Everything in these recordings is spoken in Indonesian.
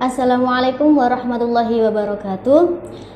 Assalamualaikum warahmatullahi wabarakatuh.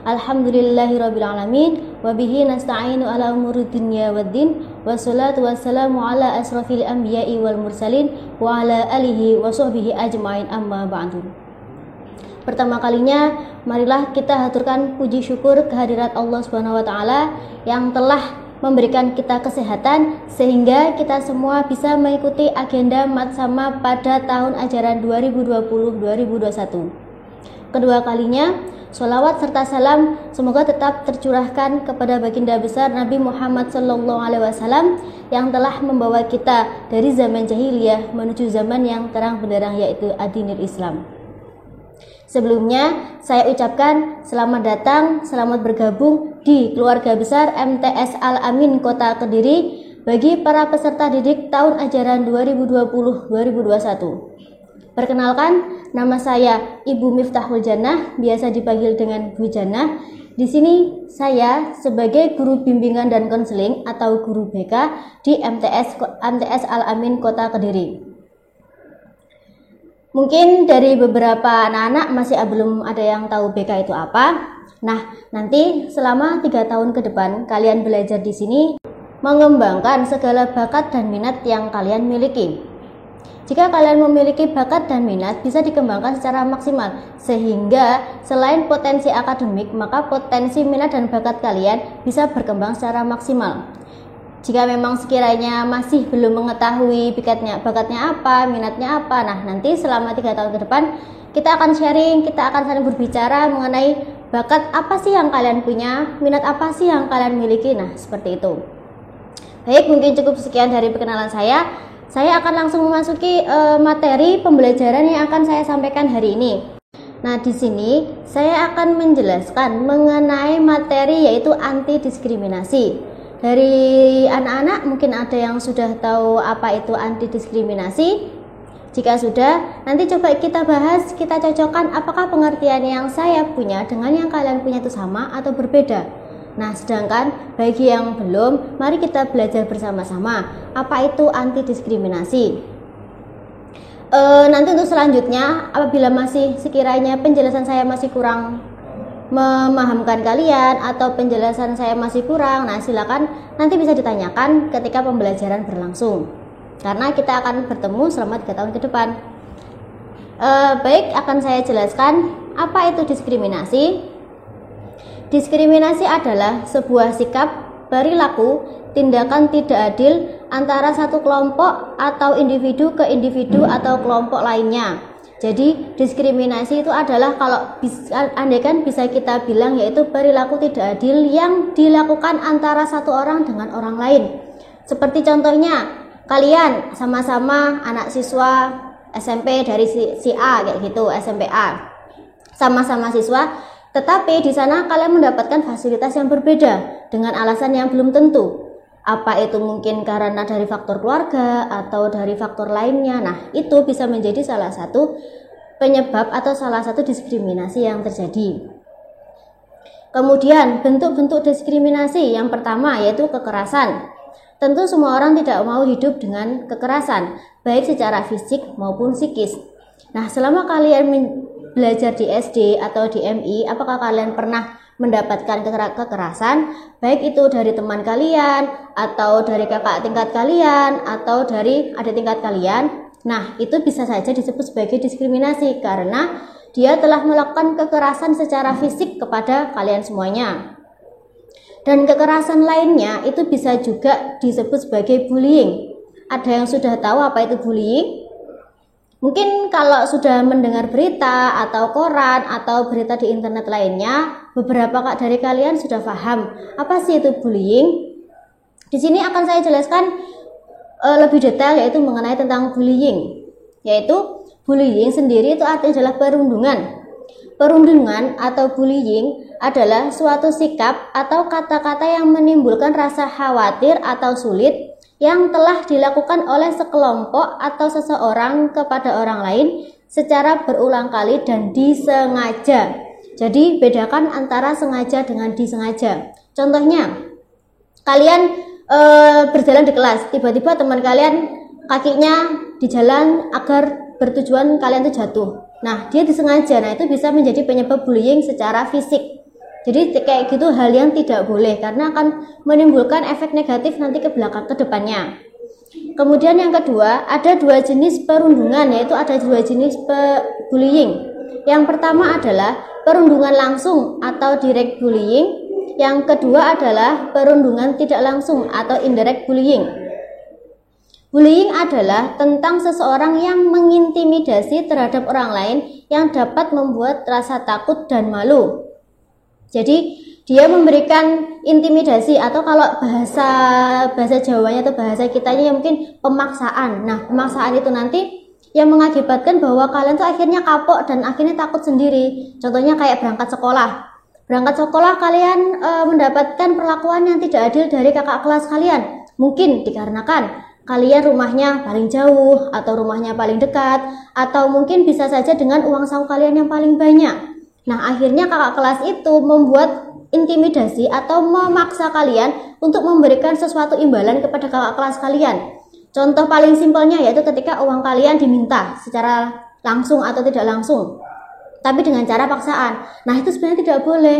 Alhamdulillahirrabbilalamin. Wabihi nasta'inu ala umuri dunya waddin. Wassalatu wassalamu ala asrafil anbiya'i wal mursalin. Wa ala alihi wa sahbihi ajma'in amma ba'du. Pertama kalinya, marilah kita haturkan puji syukur kehadirat Allah Subhanahu wa taala yang telah memberikan kita kesehatan sehingga kita semua bisa mengikuti agenda Matsama pada tahun ajaran 2020-2021. Kedua kalinya, sholawat serta salam semoga tetap tercurahkan kepada baginda besar Nabi Muhammad SAW yang telah membawa kita dari zaman jahiliyah menuju zaman yang terang benderang, yaitu ad-dinul Islam. Sebelumnya, saya ucapkan selamat datang, selamat bergabung di keluarga besar MTS Al-Amin Kota Kediri bagi para peserta didik tahun ajaran 2020-2021. Perkenalkan, nama saya Ibu Miftahul Jannah, biasa dipanggil dengan Bu Jannah. Di sini saya sebagai guru bimbingan dan konseling atau guru BK di MTS Al-Amin Kota Kediri. Mungkin dari beberapa anak-anak masih belum ada yang tahu BK itu apa. Nah, nanti selama 3 tahun ke depan kalian belajar di sini mengembangkan segala bakat dan minat yang kalian miliki. Jika kalian memiliki bakat dan minat, bisa dikembangkan secara maksimal sehingga selain potensi akademik, maka potensi minat dan bakat kalian bisa berkembang secara maksimal. Jika memang sekiranya masih belum mengetahui bakatnya apa, minatnya apa, nah nanti selama 3 tahun ke depan kita akan sharing, kita akan saling berbicara mengenai bakat apa sih yang kalian punya, minat apa sih yang kalian miliki. Nah, seperti itu. Baik, mungkin cukup sekian dari perkenalan saya. Saya akan langsung memasuki materi pembelajaran yang akan saya sampaikan hari ini. Nah, di sini saya akan menjelaskan mengenai materi yaitu anti diskriminasi. Dari anak-anak mungkin ada yang sudah tahu apa itu anti diskriminasi. Jika sudah, nanti coba kita bahas, kita cocokkan apakah pengertian yang saya punya dengan yang kalian punya itu sama atau berbeda. Nah, sedangkan bagi yang belum, mari kita belajar bersama-sama apa itu anti diskriminasi. Nanti untuk selanjutnya, apabila masih sekiranya penjelasan saya masih kurang memahamkan kalian atau penjelasan saya masih kurang, nah silakan nanti bisa ditanyakan ketika pembelajaran berlangsung, karena kita akan bertemu selama 3 tahun ke depan. Baik, akan saya jelaskan apa itu diskriminasi. Diskriminasi adalah sebuah sikap, perilaku, tindakan tidak adil antara satu kelompok atau individu ke individu atau kelompok lainnya. Jadi diskriminasi itu adalah kalau andaikan bisa kita bilang yaitu perilaku tidak adil yang dilakukan antara satu orang dengan orang lain. Seperti contohnya kalian sama-sama anak siswa SMP dari si A kayak gitu, SMP A. Sama-sama siswa, tetapi di sana kalian mendapatkan fasilitas yang berbeda dengan alasan yang belum tentu. Apa itu mungkin karena dari faktor keluarga atau dari faktor lainnya. Nah, itu bisa menjadi salah satu penyebab atau salah satu diskriminasi yang terjadi. Kemudian bentuk-bentuk diskriminasi yang pertama yaitu kekerasan. Tentu semua orang tidak mau hidup dengan kekerasan, baik secara fisik maupun psikis. Nah, selama kalian belajar di SD atau di MI, apakah kalian pernah mendapatkan kekerasan, baik itu dari teman kalian atau dari kakak tingkat kalian atau dari adik tingkat kalian? Nah, itu bisa saja disebut sebagai diskriminasi karena dia telah melakukan kekerasan secara fisik kepada kalian semuanya. Dan kekerasan lainnya itu bisa juga disebut sebagai bullying. Ada yang sudah tahu apa itu bullying? Mungkin kalau sudah mendengar berita atau koran atau berita di internet lainnya, beberapa dari kalian sudah paham apa sih itu bullying. Di sini akan saya jelaskan lebih detail yaitu mengenai tentang bullying. Yaitu bullying sendiri itu artinya adalah perundungan. Perundungan atau bullying adalah suatu sikap atau kata-kata yang menimbulkan rasa khawatir atau sulit yang telah dilakukan oleh sekelompok atau seseorang kepada orang lain secara berulang kali dan disengaja. Jadi bedakan antara sengaja dengan disengaja. Contohnya, kalian berjalan di kelas, tiba-tiba teman kalian kakinya di jalan agar bertujuan kalian itu jatuh. Nah, dia disengaja. Nah, itu bisa menjadi penyebab bullying secara fisik. Jadi kayak gitu hal yang tidak boleh karena akan menimbulkan efek negatif nanti ke belakang ke depannya. Kemudian yang kedua, ada dua jenis perundungan, yaitu ada dua jenis bullying. Yang pertama adalah perundungan langsung atau direct bullying. Yang kedua adalah perundungan tidak langsung atau indirect bullying. Bullying adalah tentang seseorang yang mengintimidasi terhadap orang lain yang dapat membuat rasa takut dan malu. Jadi dia memberikan intimidasi atau kalau bahasa Jawanya atau bahasa kitanya mungkin pemaksaan. Nah, pemaksaan itu nanti yang mengakibatkan bahwa kalian tuh akhirnya kapok dan akhirnya takut sendiri. Contohnya kayak berangkat sekolah. Berangkat sekolah kalian mendapatkan perlakuan yang tidak adil dari kakak kelas kalian. Mungkin dikarenakan kalian rumahnya paling jauh atau rumahnya paling dekat, atau mungkin bisa saja dengan uang saku kalian yang paling banyak. Nah, akhirnya kakak kelas itu membuat intimidasi atau memaksa kalian untuk memberikan sesuatu imbalan kepada kakak kelas kalian. Contoh paling simpelnya yaitu ketika uang kalian diminta secara langsung atau tidak langsung, tapi dengan cara paksaan. Nah, itu sebenarnya tidak boleh.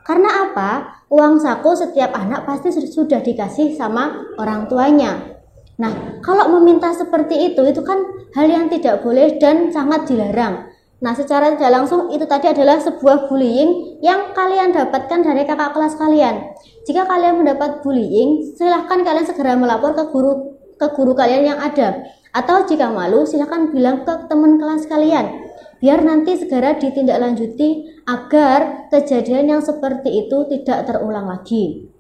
Karena apa? Uang saku setiap anak pasti sudah dikasih sama orang tuanya. Nah, kalau meminta seperti itu kan hal yang tidak boleh dan sangat dilarang. Nah, secara tidak langsung itu tadi adalah sebuah bullying yang kalian dapatkan dari kakak kelas kalian. Jika kalian mendapat bullying, silahkan kalian segera melapor ke guru kalian yang ada. Atau jika malu, silahkan bilang ke teman kelas kalian. Biar nanti segera ditindaklanjuti agar kejadian yang seperti itu tidak terulang lagi.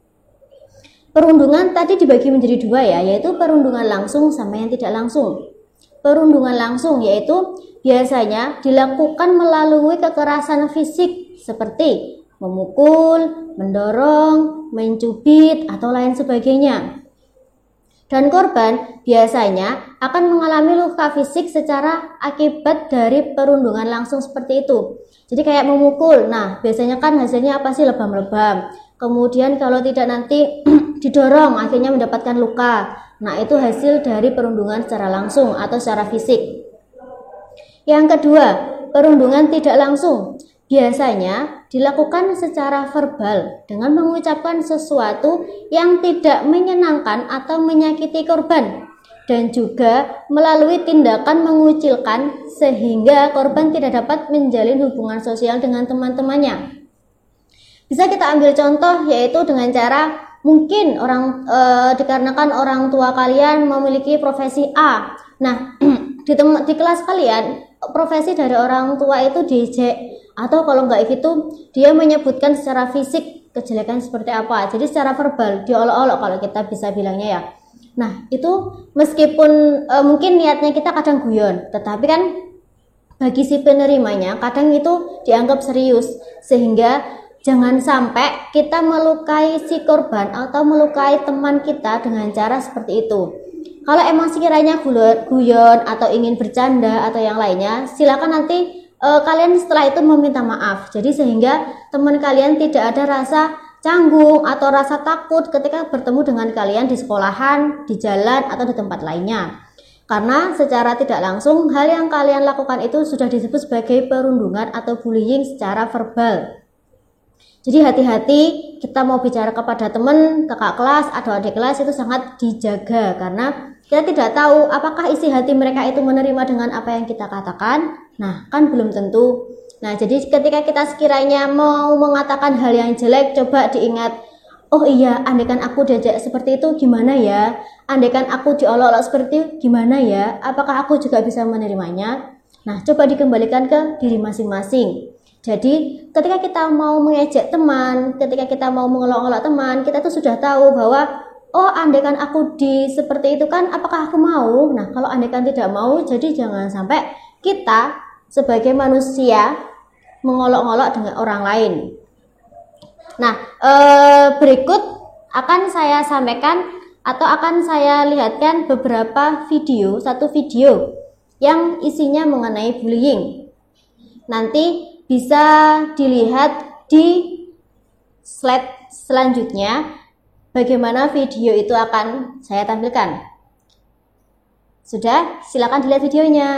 Perundungan tadi dibagi menjadi dua ya, yaitu perundungan langsung sama yang tidak langsung. Perundungan langsung yaitu biasanya dilakukan melalui kekerasan fisik seperti memukul, mendorong, mencubit, atau lain sebagainya. Dan korban biasanya akan mengalami luka fisik secara akibat dari perundungan langsung seperti itu. Jadi kayak memukul, nah biasanya kan hasilnya apa sih? Lebam-lebam. Kemudian kalau tidak nanti didorong akhirnya mendapatkan luka. Nah, itu hasil dari perundungan secara langsung atau secara fisik. Yang kedua, perundungan tidak langsung. Biasanya dilakukan secara verbal dengan mengucapkan sesuatu yang tidak menyenangkan atau menyakiti korban, dan juga melalui tindakan mengucilkan sehingga korban tidak dapat menjalin hubungan sosial dengan teman-temannya. Bisa kita ambil contoh yaitu dengan cara mungkin dikarenakan orang tua kalian memiliki profesi A. Nah, di kelas kalian profesi dari orang tua itu diejek, atau kalau enggak gitu dia menyebutkan secara fisik kejelekan seperti apa. Jadi secara verbal diolok-olok kalau kita bisa bilangnya ya. Nah, itu meskipun mungkin niatnya kita kadang guyon, tetapi kan bagi si penerimanya kadang itu dianggap serius, sehingga jangan sampai kita melukai si korban atau melukai teman kita dengan cara seperti itu. Kalau emang sekiranya guyon atau ingin bercanda atau yang lainnya, silakan nanti kalian setelah itu meminta maaf. Jadi sehingga teman kalian tidak ada rasa canggung atau rasa takut ketika bertemu dengan kalian di sekolahan, di jalan, atau di tempat lainnya. Karena secara tidak langsung hal yang kalian lakukan itu sudah disebut sebagai perundungan atau bullying secara verbal. Jadi hati-hati kita mau bicara kepada teman, kakak kelas, atau adik kelas itu sangat dijaga karena kita tidak tahu apakah isi hati mereka itu menerima dengan apa yang kita katakan. Nah, kan belum tentu. Nah, jadi ketika kita sekiranya mau mengatakan hal yang jelek, coba diingat, oh iya, andaikan aku diajak seperti itu gimana ya? Andaikan aku diolok-olok seperti itu gimana ya? Apakah aku juga bisa menerimanya? Nah, coba dikembalikan ke diri masing-masing. Jadi ketika kita mau mengejek teman, ketika kita mau mengelok-elok teman, kita tuh sudah tahu bahwa oh andaikan aku seperti itu kan apakah aku mau? Nah, kalau andaikan tidak mau, jadi jangan sampai kita sebagai manusia mengolok-olok dengan orang lain. Nah, berikut akan saya sampaikan atau akan saya lihatkan beberapa video, satu video yang isinya mengenai bullying. Nanti bisa dilihat di slide selanjutnya bagaimana video itu akan saya tampilkan. Sudah, silakan dilihat videonya.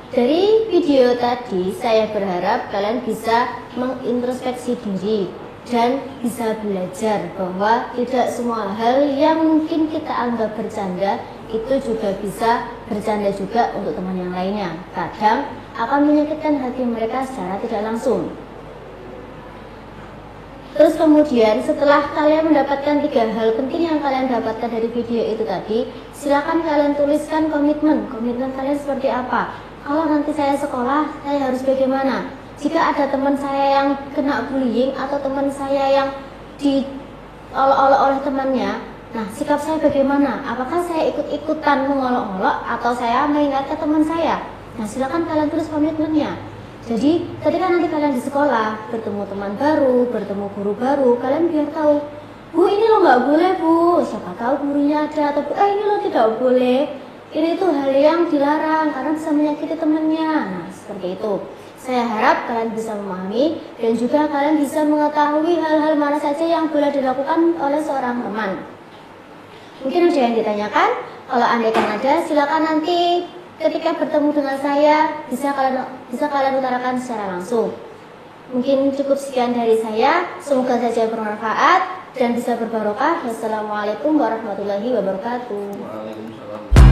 Dari video tadi, saya berharap kalian bisa mengintrospeksi diri dan bisa belajar bahwa tidak semua hal yang mungkin kita anggap bercanda itu juga bisa bercanda juga untuk teman yang lainnya. Kadang akan menyakitkan hati mereka secara tidak langsung. Terus kemudian setelah kalian mendapatkan 3 hal penting yang kalian dapatkan dari video itu tadi, silakan kalian tuliskan komitmen kalian seperti apa. Kalau nanti saya sekolah, saya harus bagaimana? Jika ada teman saya yang kena bullying atau teman saya yang diolok-olok oleh temannya, nah sikap saya bagaimana? Apakah saya ikut-ikutan mengolok-olok atau saya mengingatkan teman saya? Nah silakan kalian tulis komitmennya. Jadi ketika nanti kalian di sekolah bertemu teman baru, bertemu guru baru, kalian biar tahu, Bu ini lo nggak boleh Bu, siapa tahu gurunya ada, atau ini lo tidak boleh. Ini tuh hal yang dilarang karena bisa menyakiti temannya. Nah seperti itu. Saya harap kalian bisa memahami dan juga kalian bisa mengetahui hal-hal mana saja yang boleh dilakukan oleh seorang teman. Mungkin ada yang ditanyakan. Kalau andaikan ada, silakan nanti ketika bertemu dengan saya bisa kalian utarakan secara langsung. Mungkin cukup sekian dari saya. Semoga saja bermanfaat dan bisa berbarokah. Wassalamualaikum warahmatullahi wabarakatuh. Waalaikumsalam.